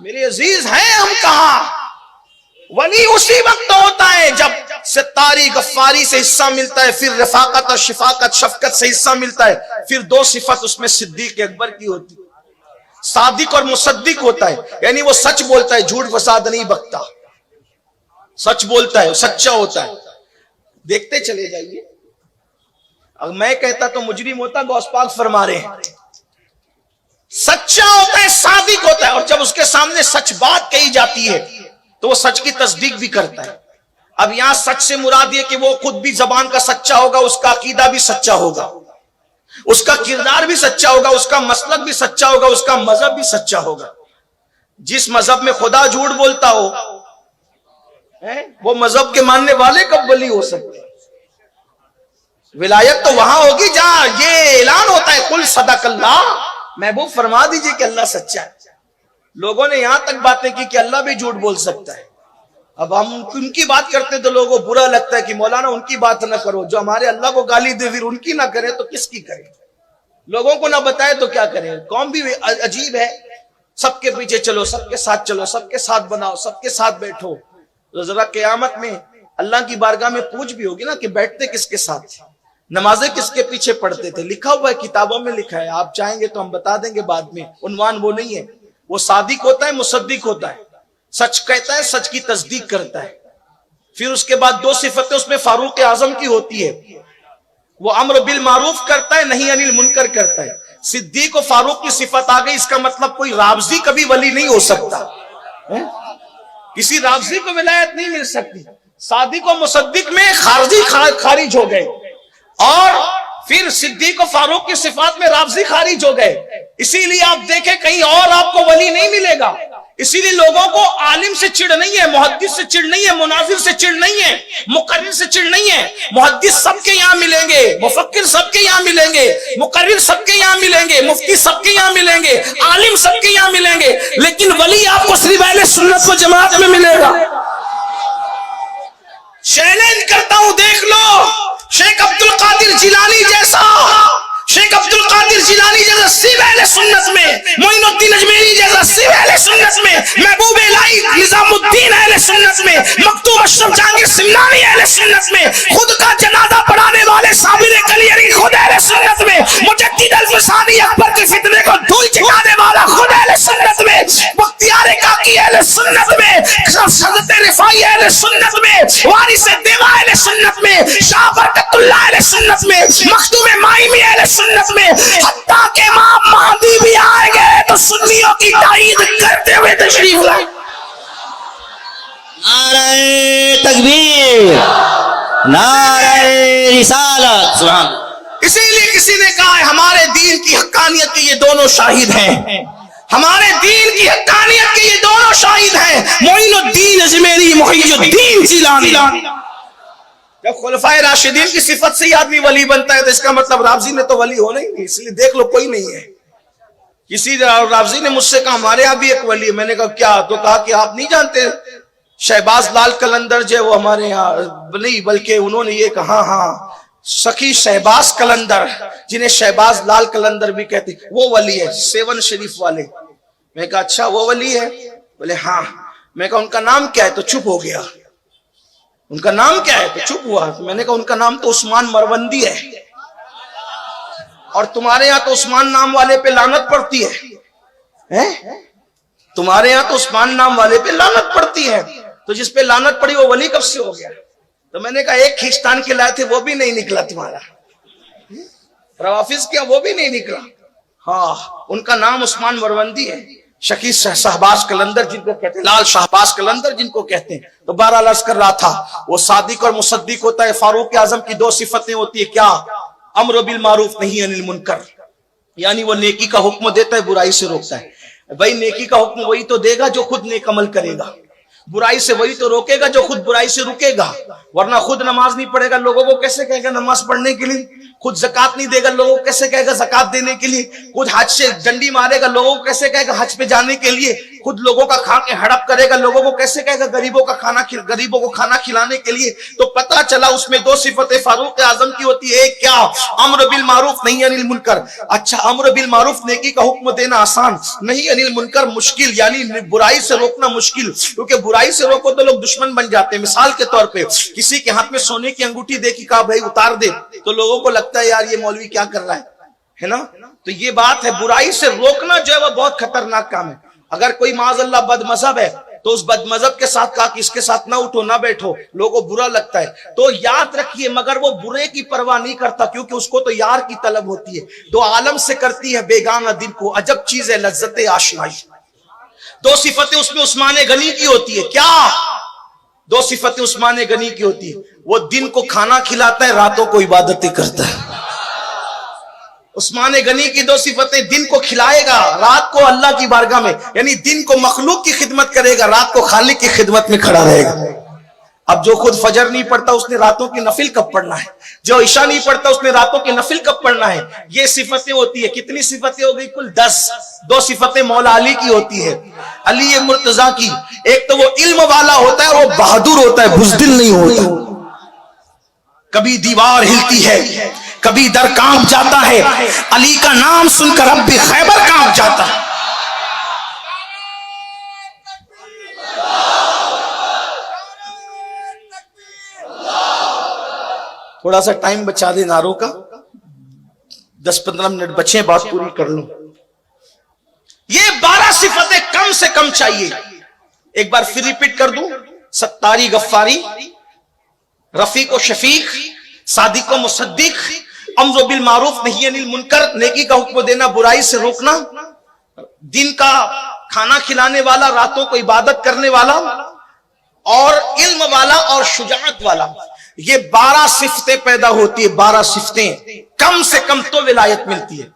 میرے عزیز ہیں ہم کہاں؟ ولی اسی وقت ہوتا ہے جب ستاری غفاری سے حصہ ملتا ہے، پھر رفاقت اور شفاقت شفقت سے حصہ ملتا ہے، پھر دو صفت اس میں صدیق اکبر کی ہوتی ہے، صادق اور مصدق ہوتا ہے، یعنی وہ سچ بولتا ہے، جھوٹ فساد نہیں بکتا، سچ بولتا ہے، سچا ہوتا ہے۔ دیکھتے چلے جائیے، اگر میں کہتا تو مجرم ہوتا، غوث پاک فرما رہے ہیں سچا ہوتا ہے، صادق ہوتا ہے، اور جب اس کے سامنے سچ بات کہی جاتی ہے تو وہ سچ کی تصدیق بھی کرتا ہے۔ اب یہاں سچ سے مراد یہ کہ وہ خود بھی زبان کا سچا ہوگا، اس کا عقیدہ بھی سچا ہوگا، اس کا کردار بھی سچا ہوگا، اس کا مسلک بھی سچا ہوگا، اس کا مذہب بھی سچا ہوگا۔ جس مذہب میں خدا جھوٹ بولتا ہو وہ مذہب کے ماننے والے کب ولی ہو سکتے ہیں؟ ولایت تو وہاں ہوگی جہاں یہ اعلان ہوتا ہے قل صدق اللہ، محبوب فرما دیجئے کہ اللہ سچا ہے۔ لوگوں نے یہاں تک باتیں کی کہ اللہ بھی جھوٹ بول سکتا ہے۔ اب ہم ان کی بات کرتے تو لوگوں کو برا لگتا ہے کہ مولانا ان کی بات نہ کرو، جو ہمارے اللہ کو گالی دے پھر ان کی نہ کرے تو کس کی کرے؟ لوگوں کو نہ بتائے تو کیا کرے؟ قوم بھی عجیب ہے، سب کے پیچھے چلو، سب کے ساتھ چلو، سب کے ساتھ بناؤ، سب کے ساتھ بیٹھو، تو ذرا قیامت میں اللہ کی بارگاہ میں پوچھ بھی ہوگی نا کہ بیٹھتے کس کے ساتھ، نمازیں کس کے پیچھے پڑھتے تھے؟ لکھا ہوا ہے، کتابوں میں لکھا ہے، آپ چاہیں گے تو ہم بتا دیں گے بعد میں، عنوان وہ نہیں ہے۔ وہ صادق ہوتا ہے، مصدق ہوتا ہے، سچ کہتا ہے، سچ کی تصدیق کرتا ہے۔ پھر اس کے بعد دو صفتیں اس میں فاروق اعظم کی ہوتی ہے، وہ امر بالمعروف کرتا ہے، نہی عن المنکر کرتا ہے۔ صدیق و فاروق کی صفت آ گئی، اس کا مطلب کوئی رافضی کبھی ولی نہیں ہو سکتا، کسی رافضی کو ولایت نہیں مل سکتی۔ صادق و مصدق میں خارجی خارج ہو گئے، اور پھر صدیق و فاروق کی صفات میں رافضی خارج ہو گئے۔ اسی لیے آپ دیکھیں کہیں اور آپ کو ولی نہیں ملے گا۔ اسی لیے لوگوں کو عالم سے چڑ نہیں ہے، محدث سے چڑ نہیں ہے، مناظر سے چڑ نہیں ہے، مقرر سے چڑ نہیں ہے۔ محدث سب کے یہاں ملیں گے، مفکر سب کے یہاں ملیں گے، مقرر سب کے یہاں ملیں گے، مفتی سب کے یہاں ملیں گے، عالم سب کے یہاں ملیں گے، لیکن ولی آپ کو صرف اہل سنت و جماعت میں ملے گا۔ چیلنج کرتا ہوں، دیکھ لو شیخ عبد القادر جیلانی جیسا، شیخ عبد القادر جیلانی جیسا صرف اہل سنت میں، معین الدین اجمیری جیسا صرف اہل سنت میں، محبوب الہی نظام الدین اہل سنت میں، مکتوم اشرف جہانگیر سمنانی اہل سنت میں، خود کا جنازہ پڑھانے والے صابر کلیری خود اہل سنت میں، مجدد الفسانی اکبر کے فتنے کو دھول چکانے والا خود اہل سنت میں، بختیار کاکی اہل سنت میں، حضرت رفاعی اہل سنت میں، وارث دیوا اہل سنت میں، شاہ برکت اللہ اہل سنت میں، مخدوم مائمی اہل سنت میں، حتیٰ کہ امام مہدی بھی آئیں گے تو سنیوں کی تائید کرتے ہوئے تشریف لائیں۔ نعرہ تکبیر، نعرہ رسالت، سبحان اللہ۔ اسی لیے کسی نے کہا ہے ہمارے دین کی حقانیت کے یہ دونوں شاہد ہیں، ہمارے دین کی حقانیت کے یہ دونوں شاہد ہیں، معین الدین اجمیری، محی الدین جیلانی۔ جب خلفائے راشدین کی صفت سے ہی آدمی ولی بنتا ہے تو اس کا مطلب رافضی نے تو ولی ہونا ہی نہیں۔ اس لیے دیکھ لو کوئی نہیں ہے۔ کسی رافضی نے مجھ سے کہا ہمارے یہاں بھی ایک ولی ہے، میں نے کہا کیا؟ تو کہا کہ آپ نہیں جانتے شہباز لال قلندر جو ہے وہ ہمارے یہاں نہیں، بلکہ انہوں نے یہ کہا ہاں سخی شہباز قلندر، جنہیں شہباز لال قلندر بھی کہتے، وہ ولی ہے، 7 شریف والے۔ میں کہا اچھا وہ ولی ہے؟ بولے ہاں۔ میں کہا ان کا نام کیا ہے؟ تو چپ ہو گیا۔ ان کا نام کیا ہے؟ تو چپ ہوا۔ میں نے کہا ان کا نام تو عثمان مروندی ہے، اور تمہارے یہاں تو عثمان نام والے پہ لعنت پڑتی ہے، تمہارے یہاں تو عثمان نام والے پہ لعنت پڑتی ہے، تو جس پہ لعنت پڑی وہ ولی کب سے ہو گیا؟ تو میں نے کہا ایک کھینچتان کے لائے تھے وہ بھی نہیں نکلا تمہارا، روافظ کیا وہ بھی نہیں نکلا۔ ہاں ان کا نام عثمان مروندی ہے، شکی شہباز قلندر جن کو کہتے ہیں، لال شہباز قلندر جن کو کہتے ہیں۔ تو بہرحال عرض کر رہا تھا وہ صادق اور مصدق ہوتا ہے۔ فاروق اعظم کی 2 صفتیں ہوتی ہے، کیا؟ امر بالمعروف نہی عن المنکر، یعنی وہ نیکی کا حکم دیتا ہے، برائی سے روکتا ہے۔ بھائی نیکی کا حکم وہی تو دے گا جو خود نیک عمل کرے گا، برائی سے وہی تو روکے گا جو خود برائی سے رکے گا، ورنہ خود نماز نہیں پڑھے گا لوگوں کو کیسے کہے گا نماز پڑھنے کے لیے، خود زکات نہیں دے گا لوگوں کو کیسے کہے گا زکات دینے کے لیے، خود حج سے ڈنڈی مارے گا لوگوں کو کیسے کہے گا حج پہ جانے کے لیے، خود لوگوں کا کھا کے ہڑپ کرے گا, لوگوں کو کیسے کہے گا غریبوں کو کھانا کھلانے کے لیے؟ تو پتا چلا اس میں دو صفتیں فاروق اعظم کی ہوتی ہے. ایک کیا؟ امر بالمعروف نہی عن المنکر. اچھا, امر بالمعروف نیکی کا حکم دینا آسان, نہی عن المنکر مشکل, یعنی برائی سے روکنا مشکل, کیونکہ برائی سے روکو تو لوگ دشمن بن جاتے ہیں. مثال کے طور پہ کسی کے ہاتھ میں سونے کی انگوٹھی دیکھی, کہا بھائی اتار دے, تو لوگوں کو لگتا ہے یار یہ مولوی کیا کر رہا ہے نا. تو یہ بات ہے, برائی سے روکنا جو ہے وہ بہت خطرناک کام ہے. اگر کوئی معاذ اللہ بد مذہب ہے تو اس بد مذہب کے ساتھ کہا کہ اس کے ساتھ نہ اٹھو نہ بیٹھو, لوگوں کو برا لگتا ہے. تو یاد رکھیے, مگر وہ برے کی پرواہ نہیں کرتا, کیونکہ اس کو تو یار کی طلب ہوتی ہے. دو عالم سے کرتی ہے بیگانہ دل کو, عجب چیز ہے لذت آشنائی. دو صفتیں اس میں عثمان غنی کی ہوتی ہے. کیا دو صفتیں عثمان غنی کی ہوتی ہے؟ وہ دن کو کھانا کھلاتا ہے, راتوں کو عبادتیں کرتا ہے. عثمان غنی کی دو صفتیں, دن کو کھلائے گا, رات کو اللہ کی بارگاہ میں, یعنی دن کو مخلوق کی خدمت کرے گا, رات کو خالق کی خدمت میں کھڑا رہے گا. اب جو خود فجر نہیں پڑھتا اس نے راتوں کی نفل کب پڑھنا ہے, جو عشاء نہیں پڑھتا اس نے راتوں کی نفل کب پڑھنا ہے. یہ صفتیں ہوتی ہے. کتنی صفتیں ہو گئی؟ کل 10. دو صفتیں مولا علی کی ہوتی ہے, علی مرتضیٰ کی. ایک تو وہ علم والا ہوتا ہے, وہ بہادر ہوتا ہے, بزدل نہیں ہوتا. کبھی دیوار ہلتی ہے, کبھی در کانپ جاتا ہے, علی کا نام سن کر رب خیبر کانپ جاتا ہے. تھوڑا سا ٹائم بچا دے ناروں کا, 10-15 منٹ بچے, بات پوری کر لوں. یہ 12 صفتیں کم سے کم چاہیے. ایک بار پھر ریپیٹ کر دوں, ستاری غفاری, رفیق و شفیق, صادق و مصدق, امر بالمعروف نہی عن المنکر نیکی کا حکم دینا, برائی سے روکنا, دن کا کھانا کھلانے والا, راتوں کو عبادت کرنے والا, اور علم والا اور شجاعت والا. یہ 12 صفتیں پیدا ہوتی ہے. 12 صفتیں کم سے کم تو ولایت ملتی ہے.